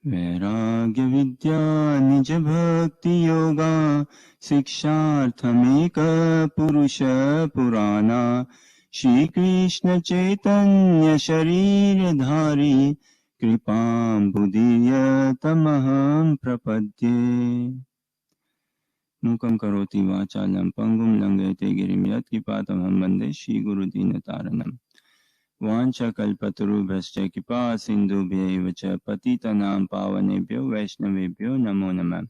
वैराग्य विद्या निज भक्ति योगा शिक्षार्थमेक पुरुष पुराना श्री कृष्ण चैतन्य शरीर धारी कृपाम्बुदीयतमहं प्रपद्ये। मूकं करोति वाचालं पंगुं लंघयते गिरिं यत्कृपातमहं वन्दे श्रीगुरुदीनतारणम्। वाञ्छाकल्पतरुभ्यश्च कृपा सिन्धुभ्यैव च पतितनां पावनेभ्यो वैष्णवेभ्यो नमो नमः।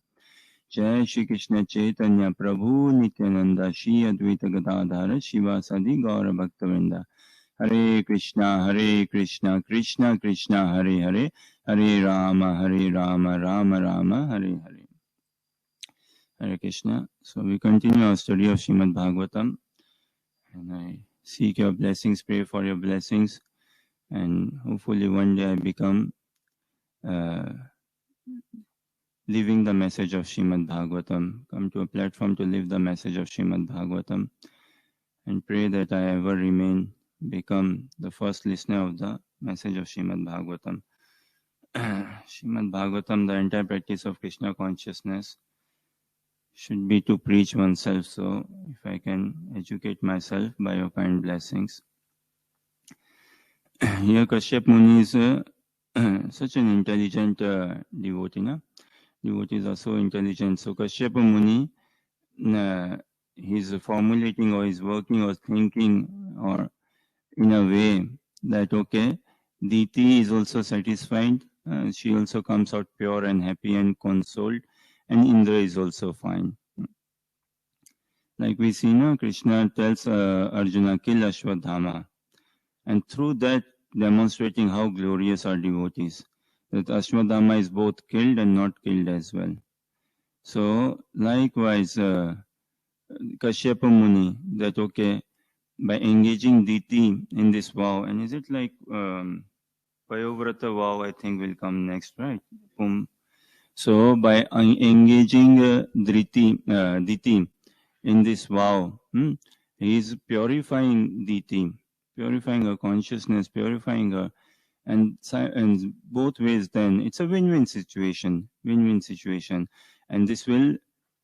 जय श्री कृष्ण चैतन्य प्रभु नित्यानंद श्री अद्वैत गदाधर शिवासादि गौर भक्तवृंद। हरे कृष्णा कृष्ण कृष्ण हरे हरे, हरे Ram Ram Ram Hare Hare. Hare Krishna. So we continue our study of Srimad Bhagavatam, and I seek your blessings, pray for your blessings, and hopefully one day I become living the message of Srimad Bhagavatam, come to a platform to live the message of Srimad Bhagavatam, and pray that I ever become the first listener of the message of Srimad Bhagavatam. Srimad Bhagavatam, the entire practice of Krishna consciousness, should be to preach oneself. So if I can educate myself by your kind blessings. Here Kashyap Muni is such an intelligent devotee. Na? Devotees are so intelligent. So Kashyap Muni, he's formulating or he's working or thinking or in a way that, okay, Diti is also satisfied. She also comes out pure and happy and consoled. And Indra is also fine. Like we see now, Krishna tells Arjuna, kill Ashwadhama. And through that, demonstrating how glorious are devotees. That Ashwadhama is both killed and not killed as well. So, likewise, Kashyapa Muni, that okay, by engaging Diti in this vow, and is it like Payovrata vow, I think will come next, right? So, by engaging Diti in this vow, he is purifying Diti, purifying her consciousness, purifying her, and both ways. Then it's a win-win situation, and this will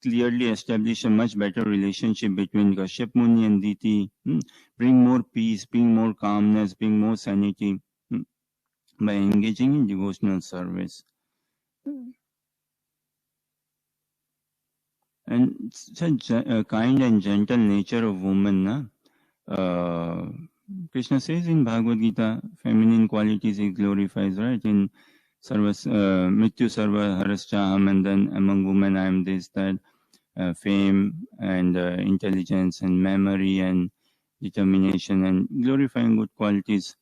clearly establish a much better relationship between Kashyap Muni and Diti. Bring more peace, bring more calmness, bring more sanity by engaging in devotional service. And such a kind and gentle nature of woman, Krishna says in Bhagavad Gita, feminine qualities he glorifies, right? In Mrityu Sarva Haraschaham, and then among women I am this, that, fame and intelligence and memory and determination and glorifying good qualities.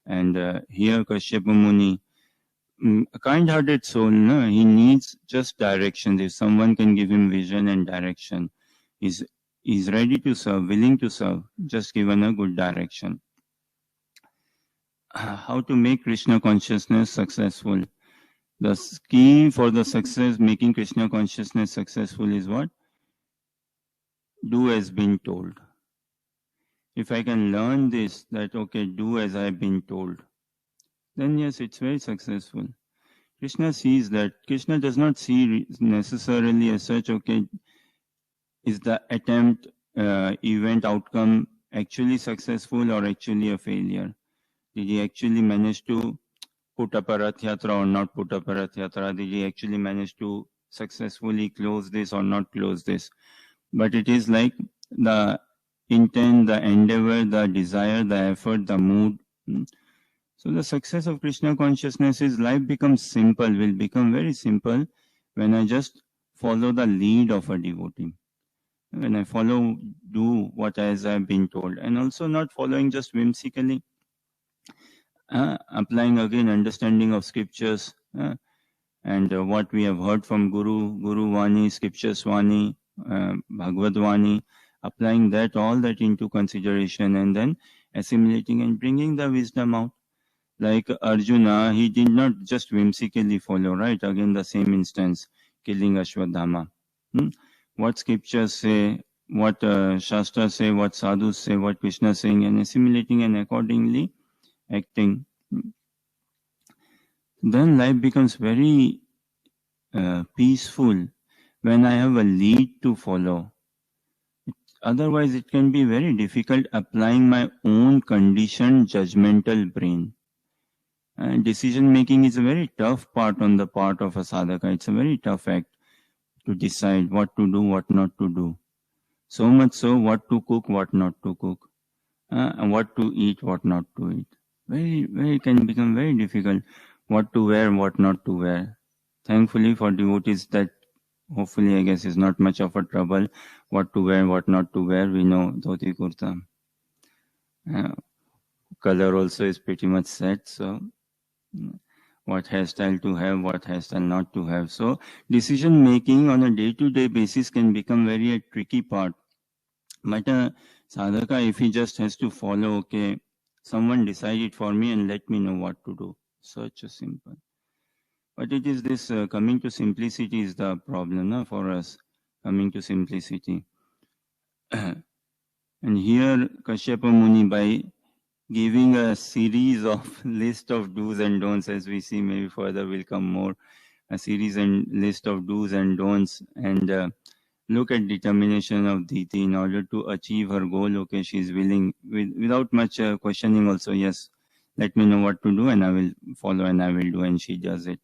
And here Kashyapa Muni, a kind-hearted soul, no? He needs just direction. If someone can give him vision and direction, he's ready to serve, willing to serve, just given a good direction. How to make Krishna consciousness successful? The key for the success, making Krishna consciousness successful, is what? Do as been told. If I can learn this, that okay, do as I have been told, then yes, it's very successful. Krishna sees that. Krishna does not see necessarily as such, okay, is the attempt, event, outcome actually successful or actually a failure? Did he actually manage to put up a Rath Yatra or not put up a Rath Yatra? Did he actually manage to successfully close this or not close this? But it is like the intent, the endeavor, the desire, the effort, the mood. So the success of Krishna consciousness is life becomes simple, will become very simple when I just follow the lead of a devotee. When I do what as I have been told, and also not following just whimsically, applying again understanding of scriptures and what we have heard from Guru Vani, Scriptures Vani, Bhagavad Vani, applying that, all that into consideration, and then assimilating and bringing the wisdom out. Like Arjuna, he did not just whimsically follow, right? Again, the same instance, killing Ashwadhama. What scriptures say, what Shastras say, what sadhus say, what Krishna is saying, and assimilating and accordingly acting. then life becomes very peaceful when I have a lead to follow. Otherwise, it can be very difficult applying my own conditioned judgmental brain. And decision making is a very tough part on the part of a sadhaka. It's a very tough act to decide what to do, what not to do. So much so, what to cook, what not to cook, and what to eat, what not to eat. Very can become very difficult. What to wear, what not to wear. Thankfully for devotees, that hopefully I guess is not much of a trouble. What to wear, what not to wear. We know dhoti kurta. Color also is pretty much set. So what hairstyle to have, what hairstyle not to have. So decision making on a day-to-day basis can become very a tricky part. But sadhaka, if he just has to follow, okay, someone decide it for me and let me know what to do. Such a simple. But it is this coming to simplicity is the problem for us. Coming to simplicity. And here Kashyapa Muni, by giving a series of list of do's and don'ts, as we see, maybe further will come more, a series and list of do's and don'ts, and look at determination of Diti in order to achieve her goal. Okay, she is willing, without much questioning also, yes, let me know what to do and I will follow and I will do, and she does it.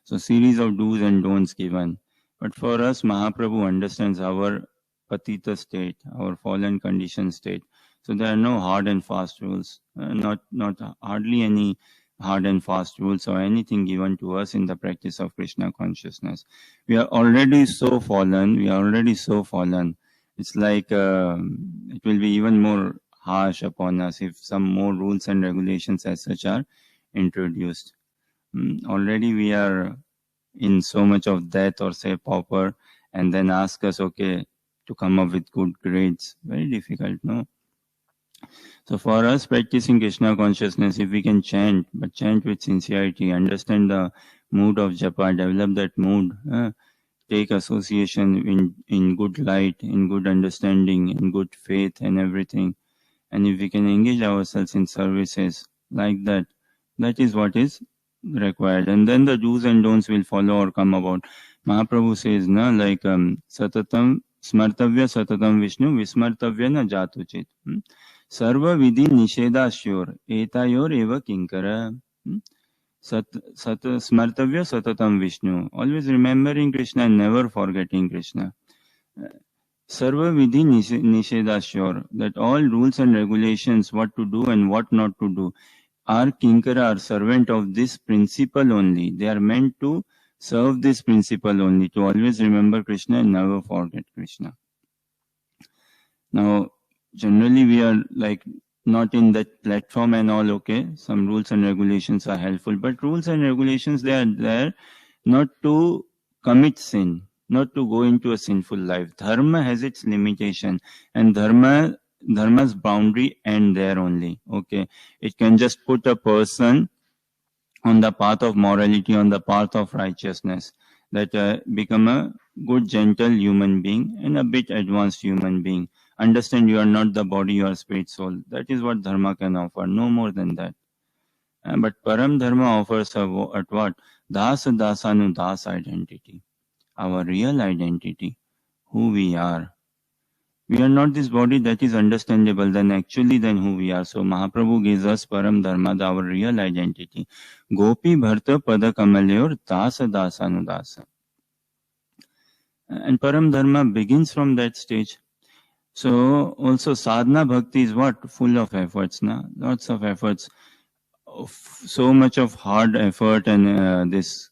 So series of do's and don'ts given. But for us, Mahaprabhu understands our patita state, our fallen condition state. So there are no hard and fast rules, not hardly any hard and fast rules or anything given to us in the practice of Krishna consciousness. We are already so fallen. It's like it will be even more harsh upon us if some more rules and regulations as such are introduced. Already we are in so much of debt or say pauper, and then ask us, okay, to come up with good grades. Very difficult, no? So for us practicing Krishna consciousness, if we can chant, but chant with sincerity, understand the mood of japa, develop that mood, take association in good light, in good understanding, in good faith and everything. And if we can engage ourselves in services like that, that is what is required. And then the do's and don'ts will follow or come about. Mahaprabhu says, like satatam smartavya satatam Vishnu vismartavya na jatuchit. Sarva vidhi nishedasyor etayor eva kinkara. Smartavya satatam Vishnu. Always remembering Krishna and never forgetting Krishna. Sarva vidhi nishedasyor. That all rules and regulations, what to do and what not to do, are kinkara, are servant of this principle only. They are meant to serve this principle only, to always remember Krishna and never forget Krishna. Now, generally we are like not in that platform and all, okay, some rules and regulations are helpful, but rules and regulations, they are there not to commit sin, not to go into a sinful life. Dharma has its limitation, and Dharma's boundary end there only. Okay, it can just put a person on the path of morality, on the path of righteousness, that become a good, gentle human being and a bit advanced human being. Understand you are not the body, you are spirit, soul. That is what Dharma can offer, no more than that. But Param Dharma offers at what? Dasa Dasanu Das identity, our real identity, who we are. We are not this body, that is understandable, then who we are. So Mahaprabhu gives us Param Dharma, our real identity. Gopi Bharta Pada Kamalayor Dasa Dasanu Dasa. And Param Dharma begins from that stage. So also sadhana bhakti is what? Full of efforts, lots of efforts. So much of hard effort and this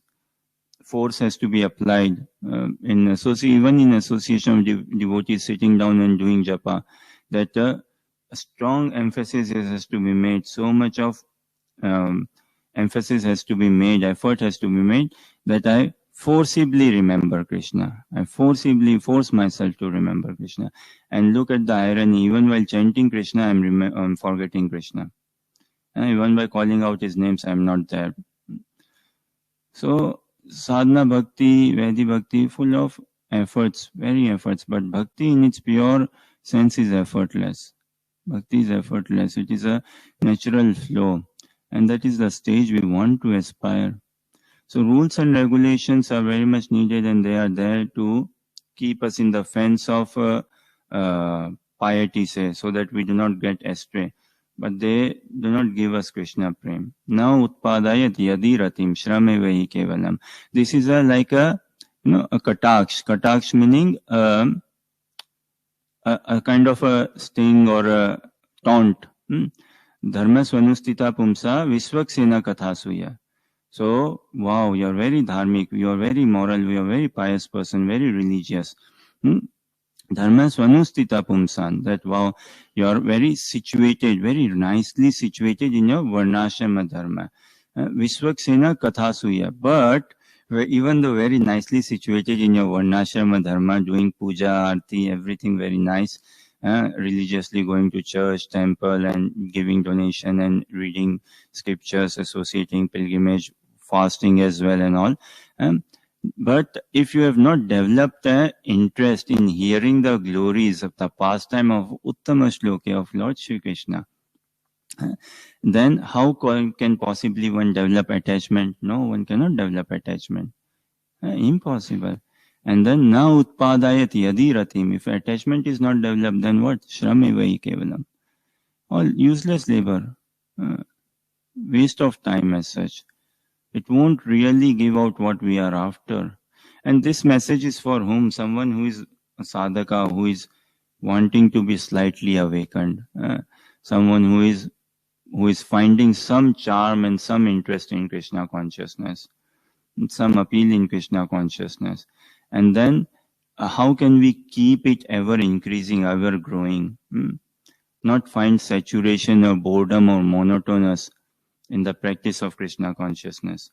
force has to be applied even in association of devotees sitting down and doing japa, that a strong emphasis has to be made. So much of emphasis has to be made, effort has to be made, that I forcibly remember Krishna. I forcibly force myself to remember Krishna. And look at the irony, even while chanting Krishna, I'm forgetting Krishna. Even by calling out his names, I'm not there. So sadhana bhakti, Vaidhi bhakti, full of efforts, very efforts, but bhakti in its pure sense is effortless. Bhakti is effortless. It is a natural flow. And that is the stage we want to aspire. So rules and regulations are very much needed, and they are there to keep us in the fence of piety, say, so that we do not get astray. But they do not give us Krishna Prem. Now utpadayat yadi ratim shrame vahi kevalam. This is like a kataksh. Kataksh meaning a kind of a sting or a taunt. Dharma swanustita pumsa visvaksena kathasuya. So, wow, you're very dharmic, you're very moral, you're a very pious person, very religious. Dharma swanustita pumsan, that wow, you're very situated, very nicely situated in your varnashrama dharma. Visvaksena kathasuya. But even though very nicely situated in your varnashrama dharma, doing puja, arti, everything very nice, religiously going to church, temple, and giving donation and reading scriptures, associating pilgrimage, fasting as well and all. But if you have not developed an interest in hearing the glories of the pastime of Uttama Shloka of Lord Shri Krishna, then how can possibly one develop attachment? No, one cannot develop attachment. Impossible. And then now utpadayat yadi ratim. If attachment is not developed, then what? Shrame vahi kevalam. All useless labor. Waste of time as such. It won't really give out what we are after. And this message is for whom? Someone who is a sadhaka, who is wanting to be slightly awakened. Someone who is finding some charm and some interest in Krishna consciousness. Some appeal in Krishna consciousness. And then how can we keep it ever increasing, ever growing? Not find saturation or boredom or monotonous in the practice of Krishna consciousness.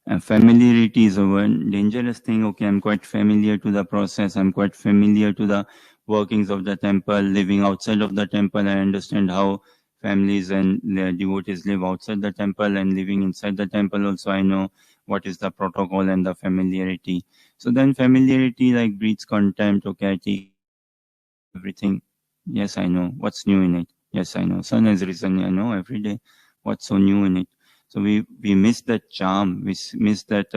And familiarity is a one dangerous thing. Okay, I'm quite familiar to the process. I'm quite familiar to the workings of the temple. Living outside of the temple, I understand how families and their devotees live outside the temple, and living inside the temple also I know what is the protocol and the familiarity. So then familiarity like breeds contempt. Okay, I take everything. Yes, I know. What's new in it? Yes, I know. Sun has risen. I know every day. What's so new in it? So we miss that charm. We miss that,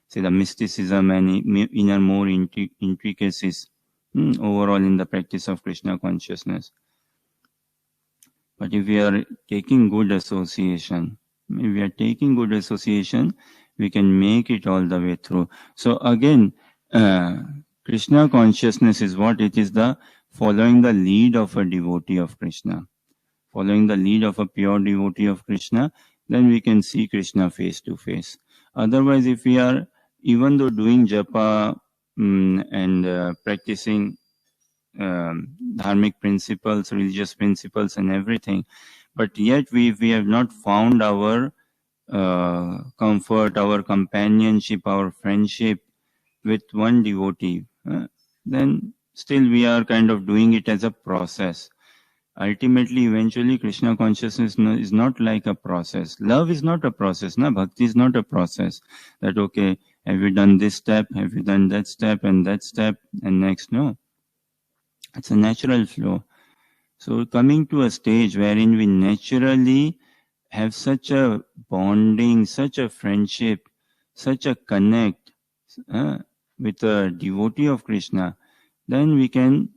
say, the mysticism and inner more intricacies overall in the practice of Krishna consciousness. But if we are taking good association, we can make it all the way through. So again, Krishna consciousness is what? It is the following the lead of a devotee of Krishna. Following the lead of a pure devotee of Krishna, then we can see Krishna face to face. Otherwise, if we are, even though doing japa and practicing dharmic principles, religious principles and everything, but yet we have not found our comfort, our companionship, our friendship with one devotee, then still we are kind of doing it as a process. Ultimately, eventually, Krishna consciousness is not like a process. Love is not a process. Bhakti is not a process. That, okay, have you done this step? Have you done that step and next? No. It's a natural flow. So coming to a stage wherein we naturally have such a bonding, such a friendship, such a connect with a devotee of Krishna, then we can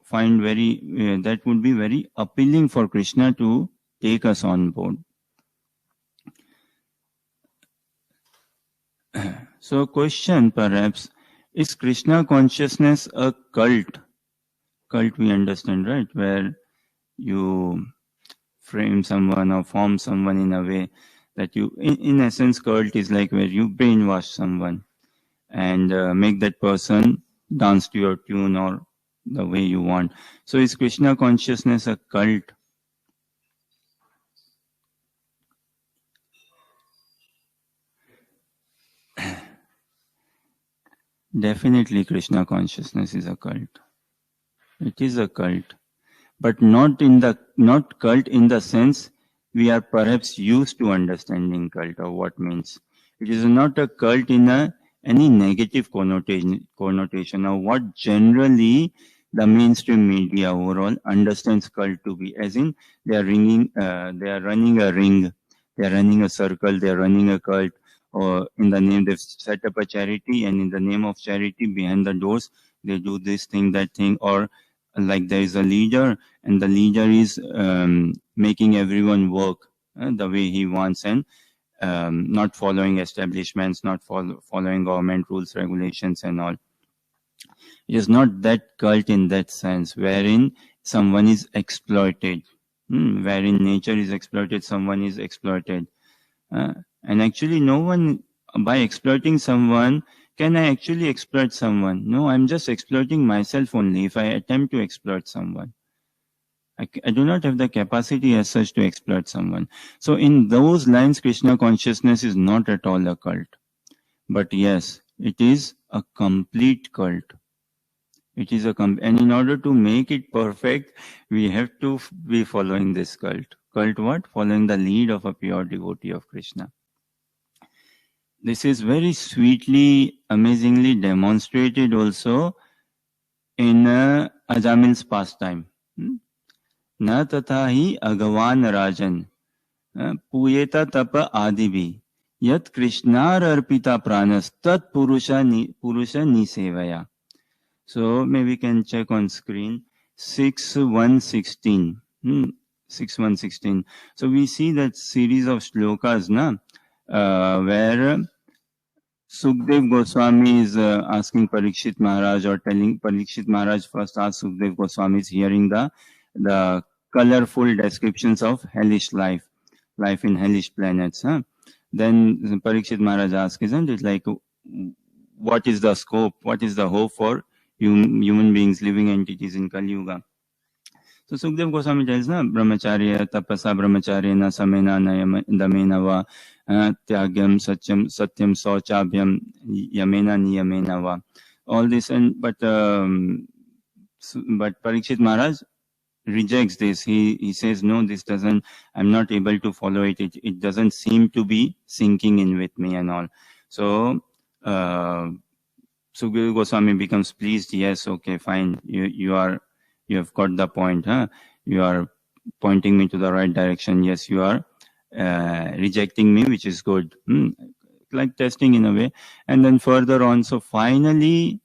find that would be very appealing for Krishna to take us on board. So question perhaps, is Krishna consciousness a cult? Cult we understand, right? Where you frame someone or form someone in a way that you, in essence, cult is like where you brainwash someone and make that person dance to your tune or the way you want. So is Krishna consciousness a cult? Definitely Krishna consciousness is a cult. It is a cult. But not cult in the sense we are perhaps used to understanding cult or what means. It is not a cult in any negative connotation or what generally the mainstream media overall understands cult to be, as in they are running a ring, they are running a circle, they are running a cult, or in the name they've set up a charity, and in the name of charity, behind the doors, they do this thing, that thing, or like there is a leader, and the leader is making everyone work the way he wants, and not following establishments, not following government rules, regulations, and all. It is not that cult in that sense, wherein someone is exploited, wherein nature is exploited, someone is exploited. And actually, no one, by exploiting someone, can I actually exploit someone? No, I'm just exploiting myself only if I attempt to exploit someone. I do not have the capacity as such to exploit someone. So in those lines, Krishna consciousness is not at all a cult. But yes, it is a complete cult. It is and in order to make it perfect, we have to be following this cult. Cult what? Following the lead of a pure devotee of Krishna. This is very sweetly, amazingly demonstrated also in Ajamil's pastime. Na tatha hi agavan rajan puyeta tapa adibhi yat krishnar arpita pranas tat purusha nisevaya. So maybe we can check on screen 6.1.16. 6.1.16. So we see that series of shlokas where Sukdev Goswami is asking Parikshit Maharaj, or telling Parikshit Maharaj first asks Sukdev Goswami, is hearing the colorful descriptions of hellish life in hellish planets. Then Parikshit Maharaj asks, isn't it like, what is the scope, what is the hope for human beings, living entities in Kali Yuga? So Sukdev Goswami tells, brahmacharya tapasa brahmacharya samena damena va tyagyam satyam sauchabhyam yamena niyamena va. All this, and but Parikshit Maharaj rejects this. He says, no, this doesn't, I'm not able to follow it. It doesn't seem to be sinking in with me and all. So Sukdev Goswami becomes pleased. Yes, okay, fine. You have got the point. You are pointing me to the right direction. Yes, you are rejecting me, which is good. Like testing in a way. And then further on, so finally,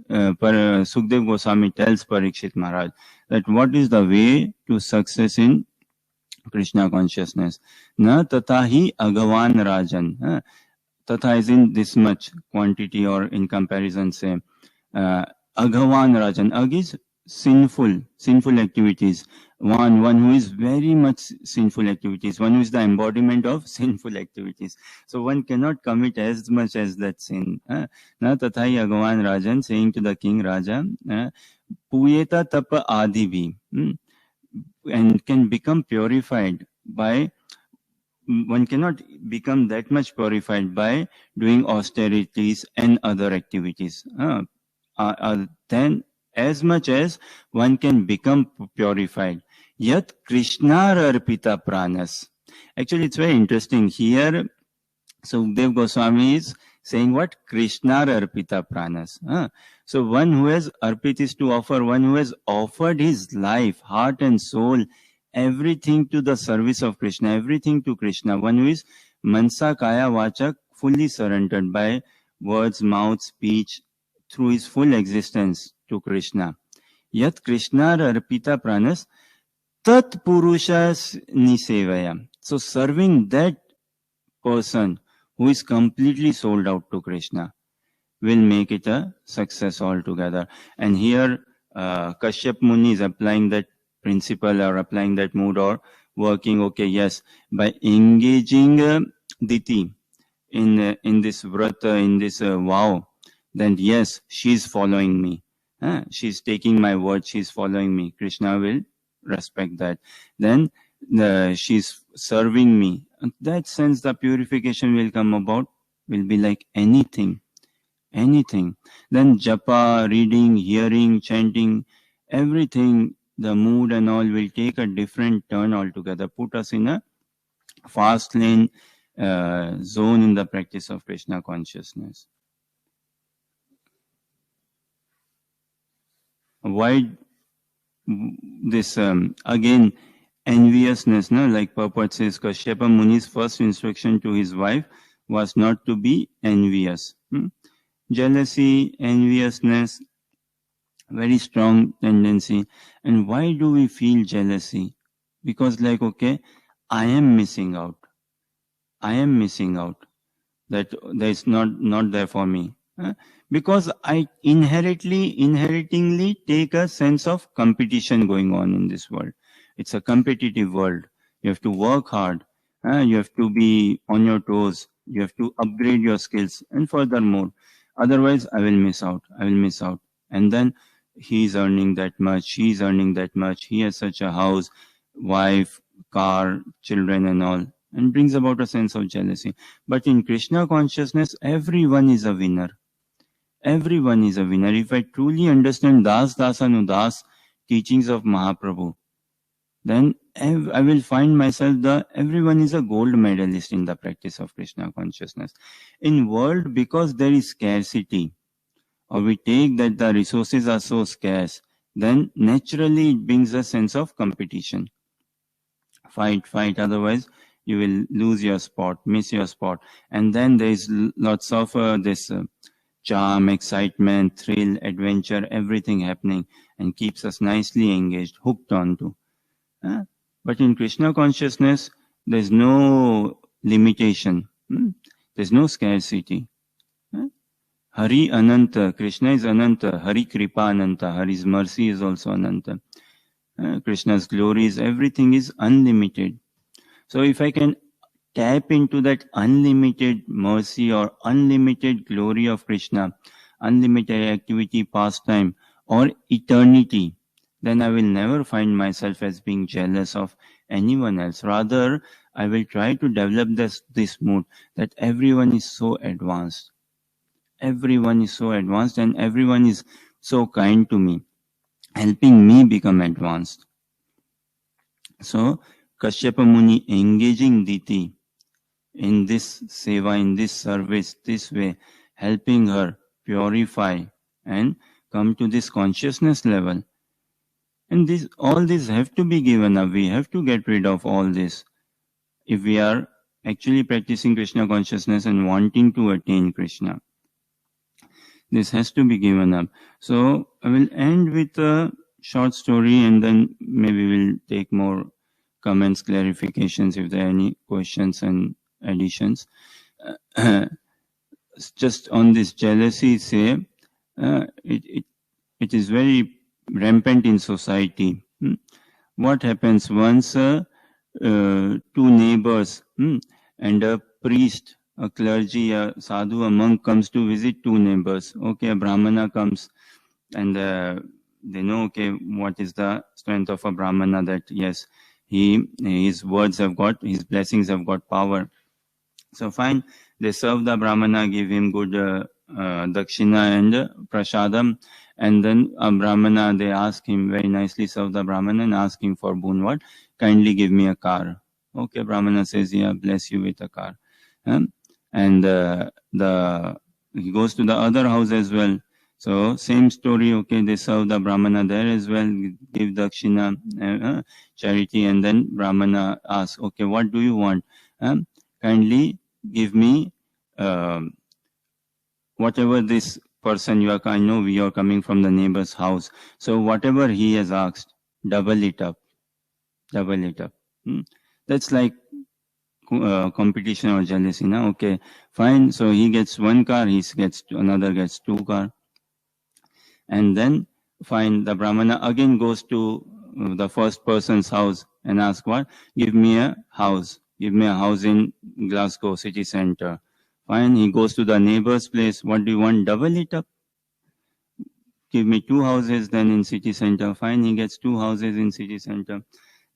Sukdev Goswami tells Parikshit Maharaj that what is the way to success in Krishna consciousness. Na tatha hi agavan rajan. Tatha is in this much quantity, or in comparison, say, agavan rajan. Ag is sinful activities. One who is very much sinful activities. One who is the embodiment of sinful activities. So one cannot commit as much as that sin. Na tathai agavan rajan, saying to the king Raja, puyeta tapa adivi, and can become purified by, one cannot become that much purified by doing austerities and other activities. Then as much as one can become purified. Yat Krishna arpita pranas. Actually, it's very interesting. Here, Sukdev Goswami is saying what? Krishna arpita pranas. So one who has arpit is to offer, one who has offered his life, heart and soul, everything to the service of Krishna, everything to Krishna. One who is mansa kaya vachak, fully surrendered by words, mouth, speech, through his full existence to Krishna. Yat Krishna arpita pranas tat purushas nisevaya. So serving that person who is completely sold out to Krishna will make it a success altogether. And here Kashyap Muni is applying that principle, or applying that mood, or working, okay, yes, by engaging Diti in this vrata, in this vow, then yes, she's following me. She's taking my word, she's following me. Krishna will respect that. Then she's serving me. In that sense, the purification will come about, will be like anything. Then japa, reading, hearing, chanting, everything, the mood and all will take a different turn altogether, put us in a fast lane zone in the practice of Krishna consciousness. why this again enviousness, no? Like purport says, Kashyapa Muni's first instruction to his wife was not to be envious. Jealousy, enviousness, very strong tendency. And why do we feel jealousy? Because like, okay, I am missing out. I am missing out. That is not there for me. Because I inheritingly take a sense of competition going on in this world. It's a competitive world. You have to work hard. You have to be on your toes. You have to upgrade your skills. And furthermore, otherwise I will miss out. I will miss out. And then he's earning that much. She's earning that much. He has such a house, wife, car, children and all. And brings about a sense of jealousy. But in Krishna consciousness, everyone is a winner. Everyone is a winner. If I truly understand Das Dasanudas teachings of Mahaprabhu, then I will find myself everyone is a gold medalist in the practice of Krishna consciousness. In world, because there is scarcity, or we take that the resources are so scarce, then naturally it brings a sense of competition. Fight, otherwise you will lose your spot, miss your spot. And then there is lots of this charm, excitement, thrill, adventure, everything happening and keeps us nicely engaged, hooked onto. But in Krishna consciousness, there is no limitation. There is no scarcity. Hari Ananta, Krishna is Ananta, Hari Kripa Ananta, Hari's mercy is also Ananta. Krishna's glories, everything is unlimited. So if I can tap into that unlimited mercy or unlimited glory of Krishna, unlimited activity, pastime, or eternity, then I will never find myself as being jealous of anyone else. Rather, I will try to develop this mood that everyone is so advanced. Everyone is so advanced and everyone is so kind to me, helping me become advanced. So, Kashyapa Muni engaging Diti in this seva, in this service, this way, helping her purify and come to this consciousness level. And all this have to be given up. We have to get rid of all this if we are actually practicing Krishna consciousness and wanting to attain Krishna. This has to be given up. So I will end with a short story and then maybe we'll take more comments, clarifications if there are any questions and additions. Just on this jealousy, say, it is very rampant in society. What happens once two neighbors and a priest, a clergy, a sadhu, a monk comes to visit two neighbors. Okay, a brahmana comes and they know, okay, what is the strength of a brahmana, that yes, his words have got, his blessings have got power. So fine, they serve the brahmana, give him good dakshina and prasadam, and then a brahmana, they ask him, very nicely serve the brahmana and ask him for boon, what? Kindly give me a car. Okay, brahmana says, yeah, bless you with a car. And he goes to the other house as well. So same story, okay, they serve the brahmana there as well, give dakshina, charity, and then brahmana asks, okay, what do you want? Kindly give me whatever this person you are, I know we are coming from the neighbor's house. So whatever he has asked, double it up. That's like competition or jealousy. Now, okay, fine. So he gets one car, another gets two cars. And then, fine, the brahmana again goes to the first person's house and asks what? Give me a house. Give me a house in Glasgow city center. Fine, he goes to the neighbor's place. What do you want? Double it up. Give me two houses then in city center. Fine, he gets two houses in city center.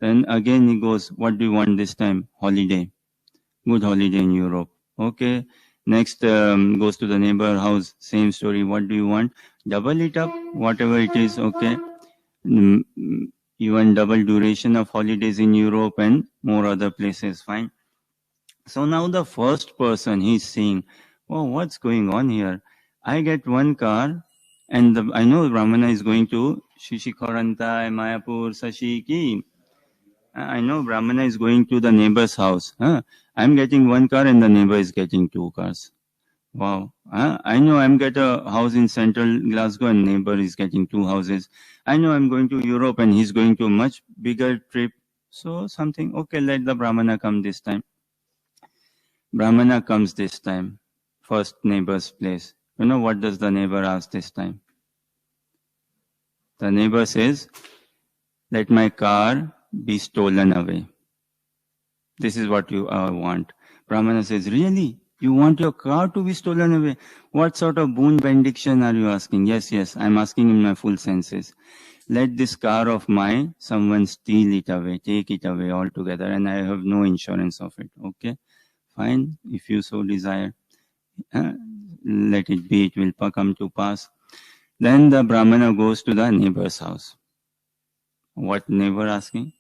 Then again he goes, what do you want this time? Holiday. Good holiday in Europe. Okay. Next goes to the neighbor house. Same story. What do you want? Double it up. Whatever it is. Okay. Even double duration of holidays in Europe and more other places. Fine. So now the first person, he's saying, oh, what's going on here? I get one car And I know Brahmana is going to Shishikharantai Mayapur Sashiki. I know Brahmana is going to the neighbor's house. I'm getting one car and the neighbor is getting two cars. Wow. I know I'm getting a house in central Glasgow and neighbor is getting two houses. I know I'm going to Europe and he's going to a much bigger trip. So something, okay, let the Brahmana come this time. Brahmana comes this time. First neighbor's place. You know what does the neighbor ask this time? The neighbor says, let my car be stolen away. This is what you want. Brahmana says, really? You want your car to be stolen away? What sort of boon benediction are you asking? Yes, I'm asking in my full senses. Let this car of mine, someone steal it away, take it away altogether, and I have no insurance of it. Okay? Fine, if you so desire. Let it be, it will come to pass. Then the Brahmana goes to the neighbor's house. What neighbor asking?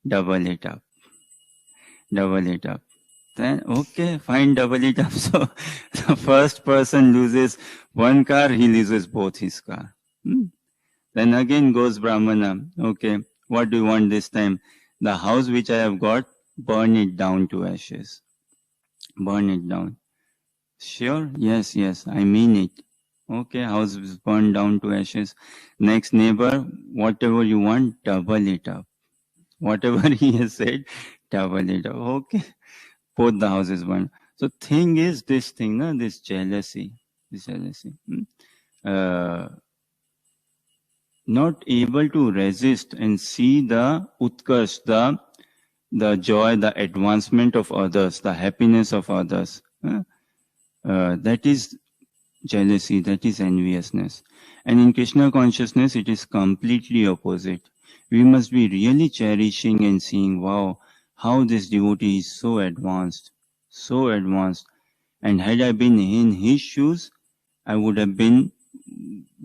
Double it up. Double it up. Then, okay, fine, double it up. So the first person loses one car, he loses both his car. Then again goes Brahmana. Okay, what do you want this time? The house which I have got, burn it down to ashes. Burn it down. Sure? Yes, I mean it. Okay, house is burned down to ashes. Next neighbor, whatever you want, double it up. Whatever he has said, double it up. Okay, both the houses burned. So thing is this thing, this jealousy. Not able to resist and see the utkarsh, the joy, the advancement of others, the happiness of others. That is jealousy, that is enviousness. And in Krishna consciousness, it is completely opposite. We must be really cherishing and seeing, wow, how this devotee is so advanced. And had I been in his shoes, I would have been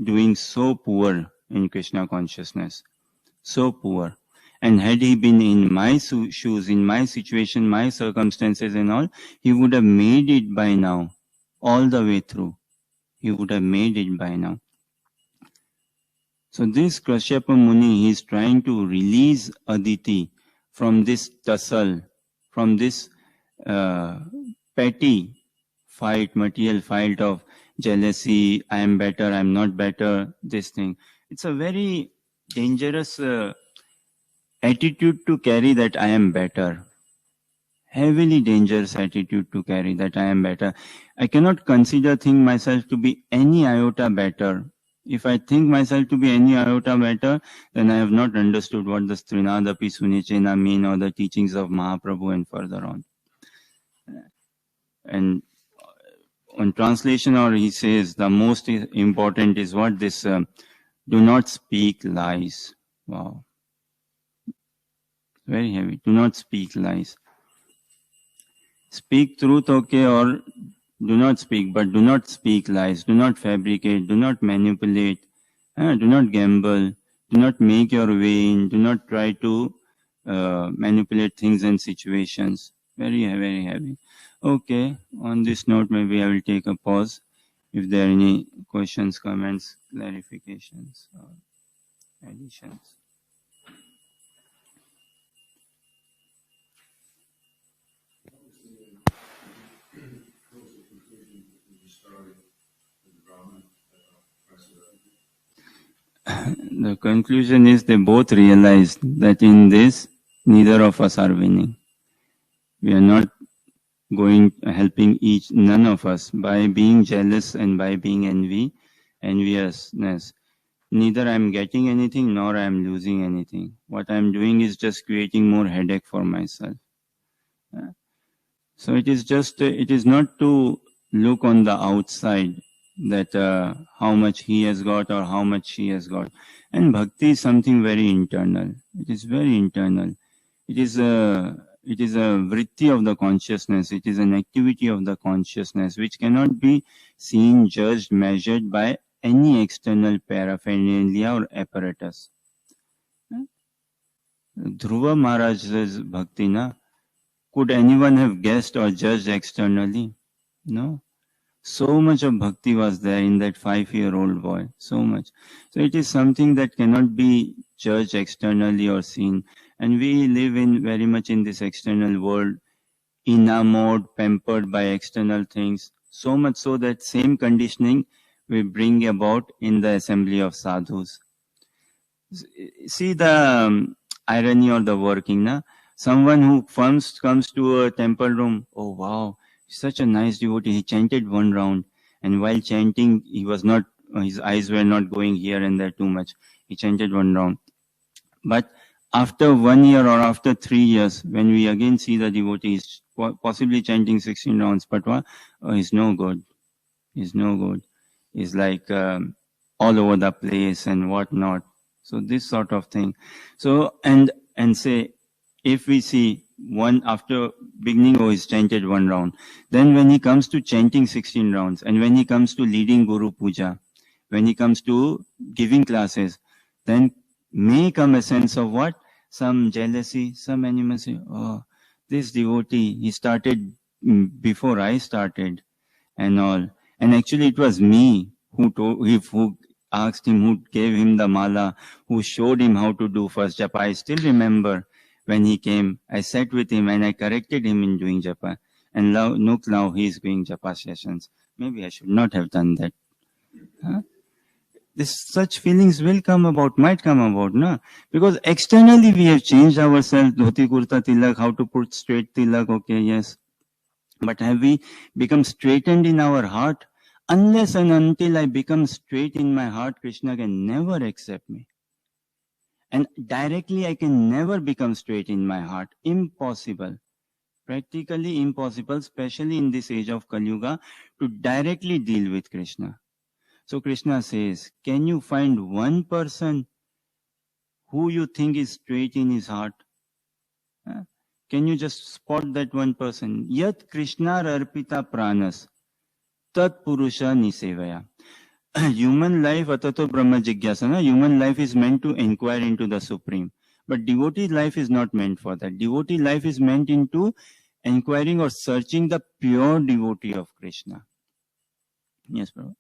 doing so poor in Krishna consciousness. So poor. And had he been in my shoes, in my situation, my circumstances and all, he would have made it by now. All the way through. He would have made it by now. So this Kashyapa Muni, he is trying to release Aditi from this tussle, from this petty fight, material fight of jealousy, I am better, I am not better, this thing. It's a very dangerous attitude to carry, that I am better. Heavily dangerous attitude to carry, that I am better. I cannot think myself to be any iota better. If I think myself to be any iota better, then I have not understood what the Strinadapi Sunechena mean, or the teachings of Mahaprabhu and further on. And on translation, or he says, the most important is what this, do not speak lies. Wow. Very heavy. Do not speak lies. Speak truth, okay, or do not speak, but do not speak lies. Do not fabricate, do not manipulate, do not gamble, do not make your way in, do not try to manipulate things and situations. Very heavy. Okay, on this note, maybe I will take a pause. If there are any questions, comments, clarifications, or additions. The conclusion is they both realized that in this, neither of us are winning. We are not helping none of us, by being jealous and by being enviousness. Neither I am getting anything nor I am losing anything. What I am doing is just creating more headache for myself. So it is not to look on the outside, that how much he has got or how much she has got. And bhakti is something very internal. It is very internal. It is a vritti of the consciousness. It is an activity of the consciousness which cannot be seen, judged, measured by any external paraphernalia or apparatus. Dhruva Maharaj's bhakti, could anyone have guessed or judged externally? No. So much of bhakti was there in that 5-year-old boy. So much. So it is something that cannot be judged externally or seen. And we live in very much in this external world, enamored, pampered by external things. So much so that same conditioning we bring about in the assembly of sadhus. See the irony or the working, na? Someone who first comes to a temple room, oh wow, such a nice devotee, he chanted one round, and while chanting, he was not, his eyes were not going here and there too much. He chanted one round. But after 1 year or after 3 years, when we again see the devotee, he's possibly chanting 16 rounds, but he's no good. He's no good. He's like all over the place and whatnot. So this sort of thing. So, and say, if we see one after beginning, oh, he's chanted one round. Then when he comes to chanting 16 rounds, and when he comes to leading Guru Puja, when he comes to giving classes, then may come a sense of what? Some jealousy, some animosity. Oh, this devotee, he started before I started and all. And actually it was me who asked him, who gave him the mala, who showed him how to do first japa. I still remember when he came, I sat with him and I corrected him in doing japa. And now he is doing japa sessions. Maybe I should not have done that. Huh? Such feelings will come about, might come about, no? Because externally we have changed ourselves, dhoti, kurta, tilak, how to put straight tilak, okay, yes. But have we become straightened in our heart? Unless and until I become straight in my heart, Krishna can never accept me. And directly I can never become straight in my heart. Impossible. Practically impossible, especially in this age of Kali Yuga, to directly deal with Krishna. So Krishna says, can you find one person who you think is straight in his heart? Can you just spot that one person? Yat Krishna arpita pranas, tat purusha nisevaya. Human life, atato brahma jigyasana, human life is meant to inquire into the Supreme. But devotee life is not meant for that. Devotee life is meant into inquiring or searching the pure devotee of Krishna. Yes, Prabhu.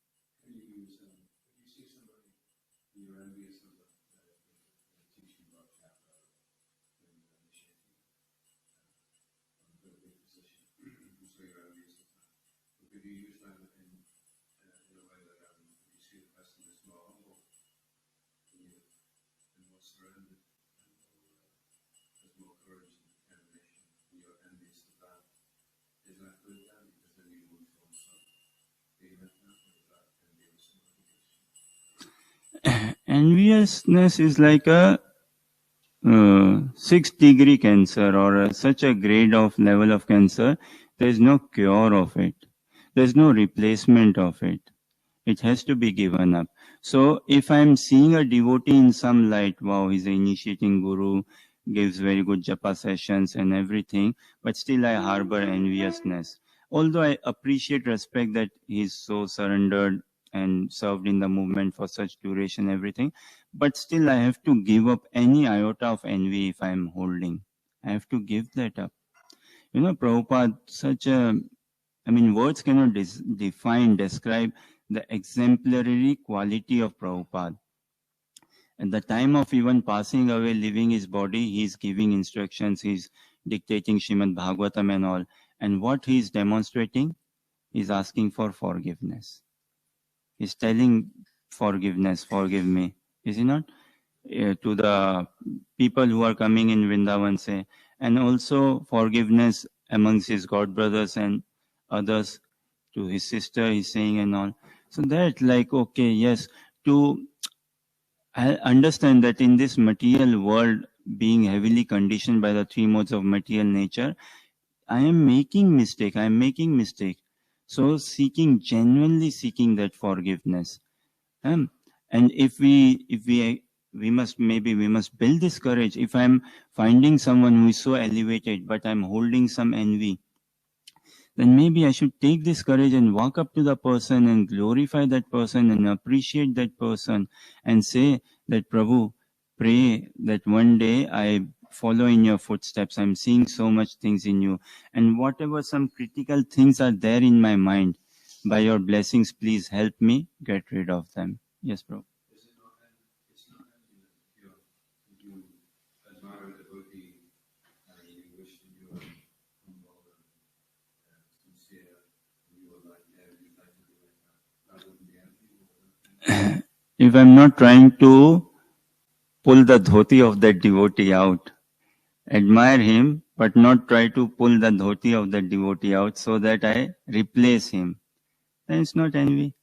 Enviousness is like a 6th degree cancer or such a grade of level of cancer. There is no cure of it. There is no replacement of it. It has to be given up. So if I am seeing a devotee in some light, wow, he's an initiating guru, gives very good japa sessions and everything, but still I harbor enviousness. Although I appreciate, respect that he's so surrendered and served in the movement for such duration, everything, but still I have to give up any iota of envy if I am holding. I have to give that up. You know, Prabhupada, words cannot describe the exemplary quality of Prabhupada. At the time of even passing away, leaving his body, he is giving instructions, he is dictating Srimad Bhagavatam and all. And what he is demonstrating? He is asking for forgiveness. He is telling forgiveness, forgive me. Is he not? To the people who are coming in Vrindavan, say, and also forgiveness amongst his god brothers and others, to his sister, he's saying and all. So that, like, okay, yes, I understand that in this material world, being heavily conditioned by the 3 modes of material nature, I am making mistake. So genuinely seeking that forgiveness. And if we must build this courage. If I'm finding someone who is so elevated, but I'm holding some envy, then maybe I should take this courage and walk up to the person and glorify that person and appreciate that person and say that, Prabhu, pray that one day I follow in your footsteps. I'm seeing so much things in you. And whatever some critical things are there in my mind, By your blessings, please help me get rid of them. Yes, bro. If I'm not trying to pull the dhoti of that devotee out, admire him, but not try to pull the dhoti of the devotee out so that I replace him, then it's not envy.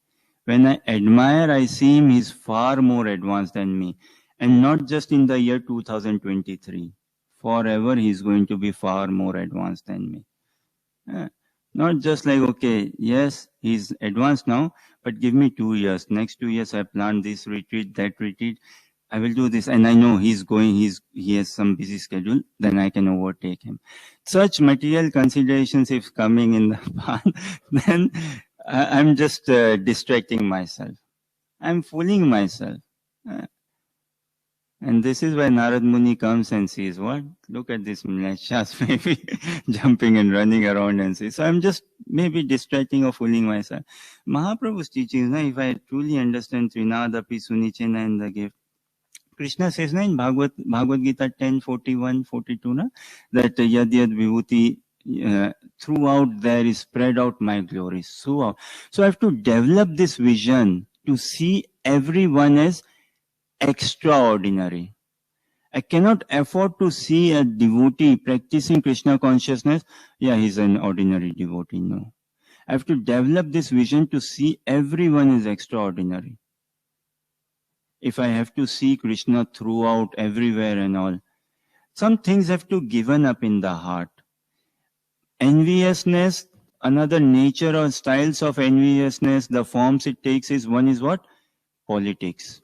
When I admire, I see him, he's far more advanced than me. And not just in the year 2023. Forever, he's going to be far more advanced than me. Not just like, okay, yes, he's advanced now, but give me 2 years. Next 2 years, I plan this retreat, that retreat. I will do this. And I know he has some busy schedule, then I can overtake him. Such material considerations, if coming in the path, then I'm just distracting myself. I'm fooling myself. And this is why Narad Muni comes and sees, what? Look at this Mlechas maybe jumping and running around and says, so I'm just maybe distracting or fooling myself. Mahaprabhu's teachings, if I truly understand Trinadapi Sunichena and the gift, Krishna says in Bhagavad Gita 10:41, 42, that yad yad vibhuti, throughout there is spread out my glory. So I have to develop this vision to see everyone as extraordinary. I cannot afford to see a devotee practicing Krishna consciousness. Yeah, he's an ordinary devotee. No. I have to develop this vision to see everyone as extraordinary. If I have to see Krishna throughout, everywhere and all, some things have to given up in the heart. Enviousness, another nature or styles of enviousness, the forms it takes is, one is what? Politics.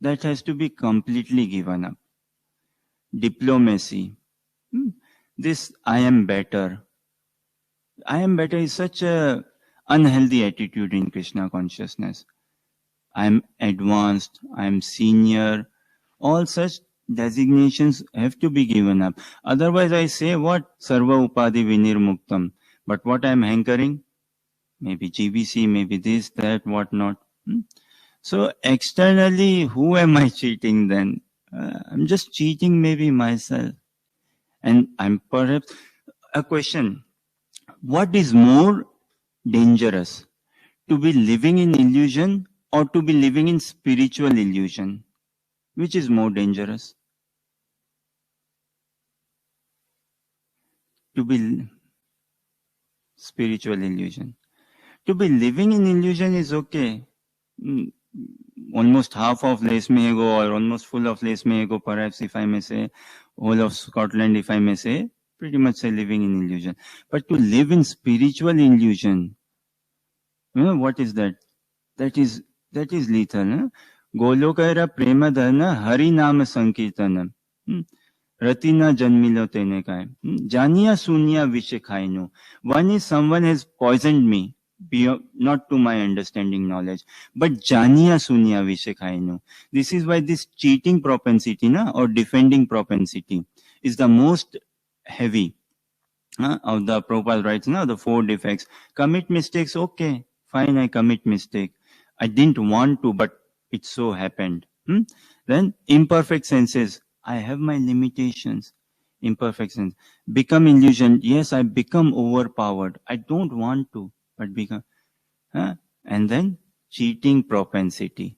That has to be completely given up. Diplomacy. This I am better. I am better is such a unhealthy attitude in Krishna consciousness. I am advanced, I am senior. All such designations have to be given up. Otherwise I say what? Sarva upadi vinirmuktam. But what I am hankering? Maybe GBC, maybe this, that, what not. So externally, who am I cheating then? I'm just cheating maybe myself. And I'm perhaps, a question, what is more dangerous? To be living in illusion or to be living in spiritual illusion? Which is more dangerous? To be spiritual illusion. To be living in illusion is okay. Almost half of Les Mego or almost full of Les Mego, perhaps if I may say, whole of Scotland if I may say, pretty much say living in illusion. But to live in spiritual illusion, what is that? That is lethal. Golokaira prema dharna hari nama sankirtana. Ratina janmilo tene kai. Janiya sunya vishe khainu. One is someone has poisoned me. Not to my understanding knowledge, but janiya sunya vishe khainu. This is why this cheating propensity or defending propensity is the most heavy of the Prabhupada writes, the 4 defects. Commit mistakes, okay, fine, I commit mistake. I didn't want to, but it so happened. Then imperfect senses, I have my limitations. Imperfect sense. Become illusion, yes, I become overpowered. I don't want to, but become. And then cheating propensity.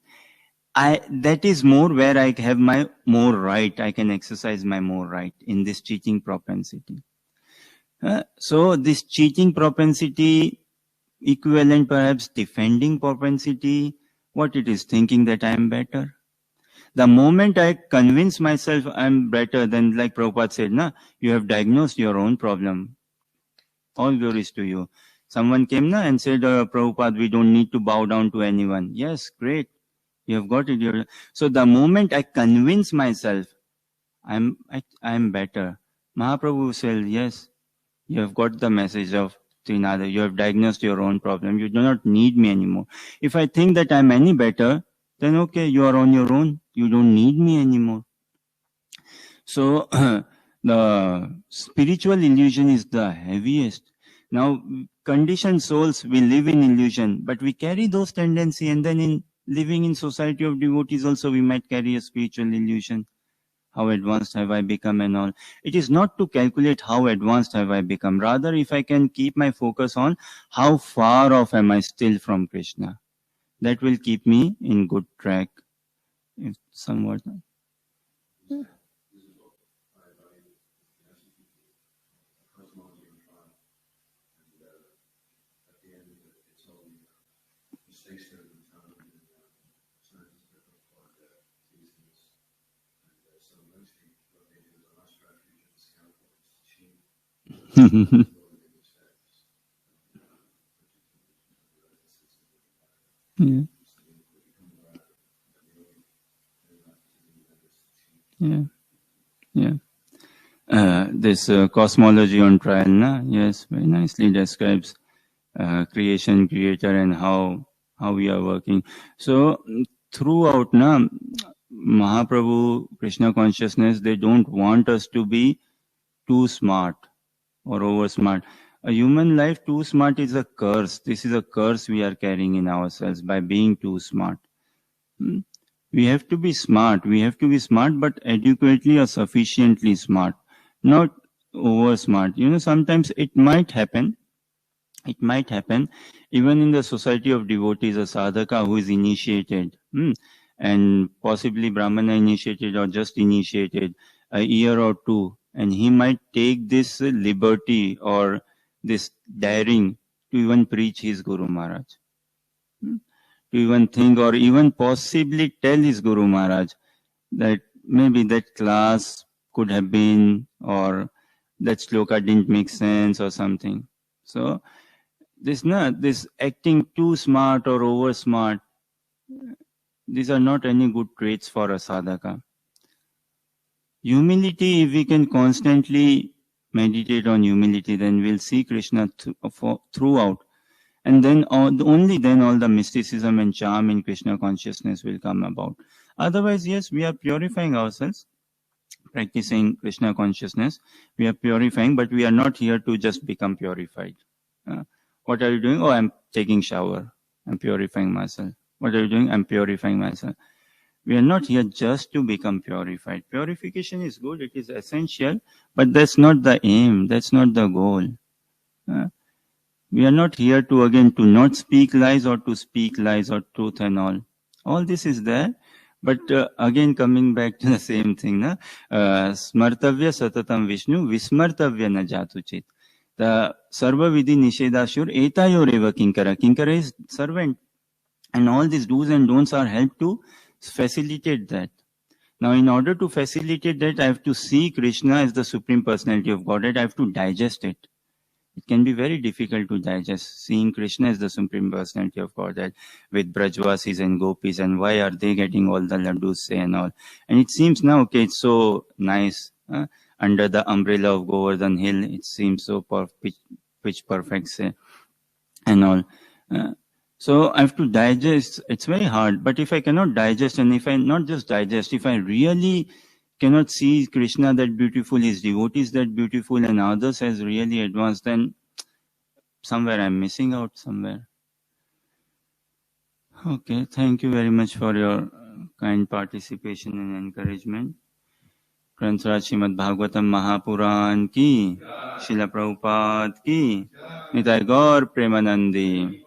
That is more where I have my more right. I can exercise my more right in this cheating propensity. So this cheating propensity, equivalent perhaps defending propensity, what it is, thinking that I am better. The moment I convince myself I am better, then like Prabhupada said, you have diagnosed your own problem. All glories to you. Someone came and said, Prabhupada, we don't need to bow down to anyone. Yes, great. You have got it. So the moment I convince myself I am better, Mahaprabhu said, yes, you have got the message of Trinada. You have diagnosed your own problem. You do not need me anymore. If I think that I am any better, then okay, you are on your own. You don't need me anymore. So the spiritual illusion is the heaviest. Now, conditioned souls, we live in illusion, but we carry those tendencies, and then in living in society of devotees also we might carry a spiritual illusion. How advanced have I become and all. It is not to calculate how advanced have I become. Rather, if I can keep my focus on how far off am I still from Krishna, that will keep me in good track. If somewhat. Yeah. Yeah. Yeah. This cosmology on trial, na? Yes, very nicely describes creation, creator, and how we are working. So throughout, na, Mahaprabhu, Krishna consciousness, they don't want us to be too smart or over smart. A human life too smart is a curse. This is a curse we are carrying in ourselves by being too smart. We have to be smart. We have to be smart, but adequately or sufficiently smart, not over smart. Sometimes it might happen. It might happen even in the society of devotees, a sadhaka who is initiated, and possibly Brahmana initiated or just initiated a year or two, and he might take this liberty or this daring to even preach his Guru Maharaj. To even think or even possibly tell his Guru Maharaj that maybe that class could have been, or that shloka didn't make sense or something. So this acting too smart or over smart, these are not any good traits for a sadhaka. Humility, if we can constantly meditate on humility, then we'll see Krishna throughout. And then only then all the mysticism and charm in Krishna consciousness will come about. Otherwise, yes, we are purifying ourselves, practicing Krishna consciousness. We are purifying, but we are not here to just become purified. What are you doing? Oh, I'm taking shower. I'm purifying myself. What are you doing? I'm purifying myself. We are not here just to become purified. Purification is good. It is essential, but that's not the aim. That's not the goal. We are not here to not speak lies or to speak lies or truth and all. All this is there. But again, coming back to the same thing, smartavya satatam Vishnu, vismartavya na jatuchit. The sarva vidhi nishedashur etayor eva kinkara. Kinkara is servant. And all these do's and don'ts are helped to facilitate that. Now, in order to facilitate that, I have to see Krishna as the Supreme Personality of Godhead. I have to digest it. It can be very difficult to digest, seeing Krishna as the Supreme Personality of Godhead with Brajvasis and Gopis, and why are they getting all the laddus say and all. And it seems now, okay, it's so nice. Under the umbrella of Govardhan Hill, it seems so pitch perfect say and all. So I have to digest. It's very hard. But if I cannot digest, and if I not just digest, if I really cannot see Krishna that beautiful, his devotees that beautiful, and others as really advanced, then somewhere I'm missing out somewhere. Okay, thank you very much for your kind participation and encouragement. ग्रंथराज Shrimad Bhagavatam Mahapuran की, शिला प्रभुपाद की, निताय गौर प्रेमानंदी।